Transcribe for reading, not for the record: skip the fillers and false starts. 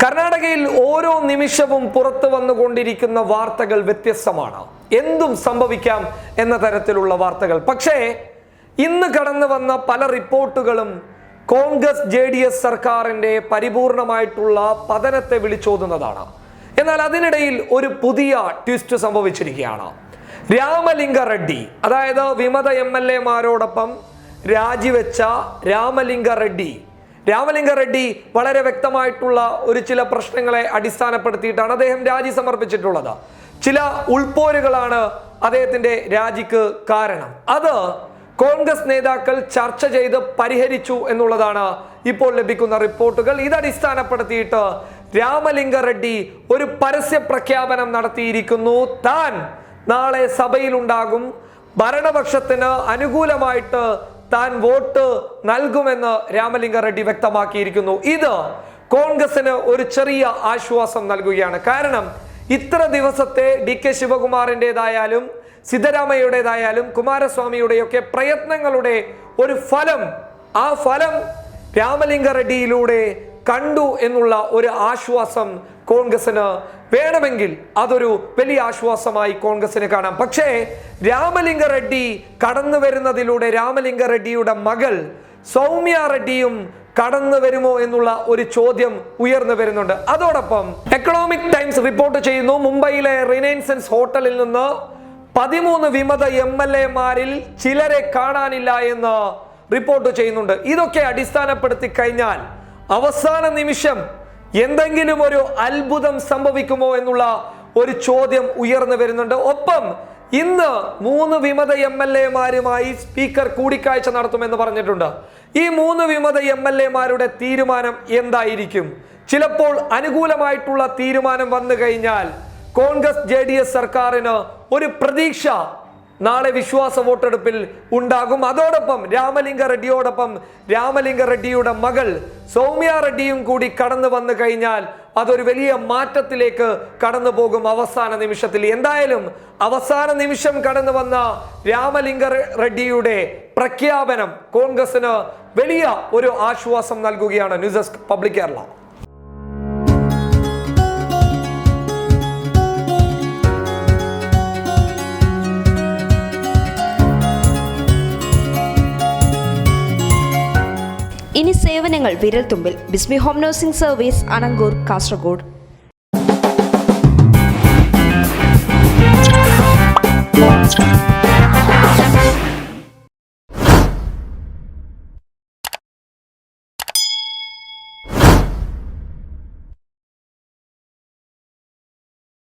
കർണാടകയിൽ ഓരോ നിമിഷവും പുറത്തു വന്നുകൊണ്ടിരിക്കുന്ന വാർത്തകൾ വ്യത്യസ്തമാണ്. എന്തും സംഭവിക്കാം എന്ന തരത്തിലുള്ള വാർത്തകൾ. പക്ഷേ ഇന്ന് കടന്നു വന്ന പല റിപ്പോർട്ടുകളും കോൺഗ്രസ് JDS സർക്കാരിന്റെ പരിപൂർണമായിട്ടുള്ള പതനത്തെ വിളിച്ചോതുന്നതാണ്. എന്നാൽ അതിനിടയിൽ ഒരു പുതിയ ട്വിസ്റ്റ് സംഭവിച്ചിരിക്കുകയാണ്. രാമലിംഗ റെഡ്ഡി, അതായത് വിമത MLA മാരോടൊപ്പം രാജിവെച്ച രാമലിംഗ റെഡ്ഡി വളരെ വ്യക്തമായിട്ടുള്ള ചില പ്രശ്നങ്ങളെ അടിസ്ഥാനപ്പെടുത്തിയിട്ടാണ് അദ്ദേഹം രാജി സമർപ്പിച്ചിട്ടുള്ളത്. ചില ഉൾപ്പോരുകളാണ് അദ്ദേഹത്തിന്റെ രാജിക്ക് കാരണം. അത് കോൺഗ്രസ് നേതാക്കൾ ചർച്ച ചെയ്ത് പരിഹരിച്ചു എന്നുള്ളതാണ് ഇപ്പോൾ ലഭിക്കുന്ന റിപ്പോർട്ടുകൾ. ഇത് അടിസ്ഥാനപ്പെടുത്തിയിട്ട് രാമലിംഗ റെഡ്ഡി ഒരു പരസ്യ പ്രഖ്യാപനം നടത്തിയിരിക്കുന്നു. താൻ നാളെ സഭയിലുണ്ടാകും, ഭരണപക്ഷത്തിന് അനുകൂലമായിട്ട് താൻ വോട്ട് നൽകുമെന്ന് രാമലിംഗ റെഡ്ഡി വ്യക്തമാക്കിയിരിക്കുന്നു. ഇത് കോൺഗ്രസിന് ഒരു ചെറിയ ആശ്വാസം നൽകുകയാണ്. കാരണം ഇത്ര ദിവസത്തെ DK ശിവകുമാറിൻ്റെതായാലും സിദ്ധരാമയ്യയുടേതായാലും കുമാരസ്വാമിയുടെയൊക്കെ പ്രയത്നങ്ങളുടെ ഒരു ഫലം, ആ ഫലം രാമലിംഗ റെഡ്ഡിയിലൂടെ കണ്ടു എന്നുള്ള ഒരു ആശ്വാസം കോൺഗ്രസിന് വേണമെങ്കിൽ അതൊരു വലിയ ആശ്വാസമായി കോൺഗ്രസിന് കാണാം. പക്ഷേ രാമലിംഗ റെഡ്ഡി കടന്നു വരുന്നതിലൂടെ രാമലിംഗ റെഡ്ഡിയുടെ മകൾ സൗമ്യ റെഡ്ഡിയും കടന്നു വരുമോ എന്നുള്ള ഒരു ചോദ്യം ഉയർന്നു വരുന്നുണ്ട്. അതോടൊപ്പം എക്കണോമിക് ടൈംസ് റിപ്പോർട്ട് ചെയ്യുന്നു, മുംബൈയിലെ റിനൈസൻസ് ഹോട്ടലിൽ നിന്ന് 13 വിമത MLA മാരിൽ ചിലരെ കാണാനില്ല എന്ന് റിപ്പോർട്ട് ചെയ്യുന്നുണ്ട്. ഇതൊക്കെ അടിസ്ഥാനപ്പെടുത്തി കഴിഞ്ഞാൽ അവസാന നിമിഷം എന്തെങ്കിലും ഒരു അത്ഭുതം സംഭവിക്കുമോ എന്നുള്ള ഒരു ചോദ്യം ഉയർന്നു വരുന്നുണ്ട്. ഒപ്പം ഇന്ന് 3 വിമത MLA മാരുമായി സ്പീക്കർ കൂടിക്കാഴ്ച നടത്തുമെന്ന് പറഞ്ഞിട്ടുണ്ട്. ഈ 3 വിമത MLA മാരുടെ തീരുമാനം എന്തായിരിക്കും? ചിലപ്പോൾ അനുകൂലമായിട്ടുള്ള തീരുമാനം വന്നു കഴിഞ്ഞാൽ കോൺഗ്രസ് JDS സർക്കാരിന് ഒരു പ്രതീക്ഷ നാളെ വിശ്വാസ വോട്ടെടുപ്പിൽ ഉണ്ടാകും. അതോടൊപ്പം രാമലിംഗ റെഡ്ഡിയുടെ മകൾ സൗമ്യ റെഡ്ഡിയും കൂടി കടന്നു വന്നു കഴിഞ്ഞാൽ അതൊരു വലിയ മാറ്റത്തിലേക്ക് കടന്നു പോകും അവസാന നിമിഷത്തിൽ. എന്തായാലും അവസാന നിമിഷം കടന്നു വന്ന രാമലിംഗ റെഡ്ഡിയുടെ പ്രഖ്യാപനം കോൺഗ്രസിന് വലിയ ഒരു ആശ്വാസം നൽകുകയാണ്. News desk public Kerala. ഇനി സേവനങ്ങൾ വിരൽത്തുമ്പിൽ. ബിസ്മി home nursing service, Anangoor, Kasaragod.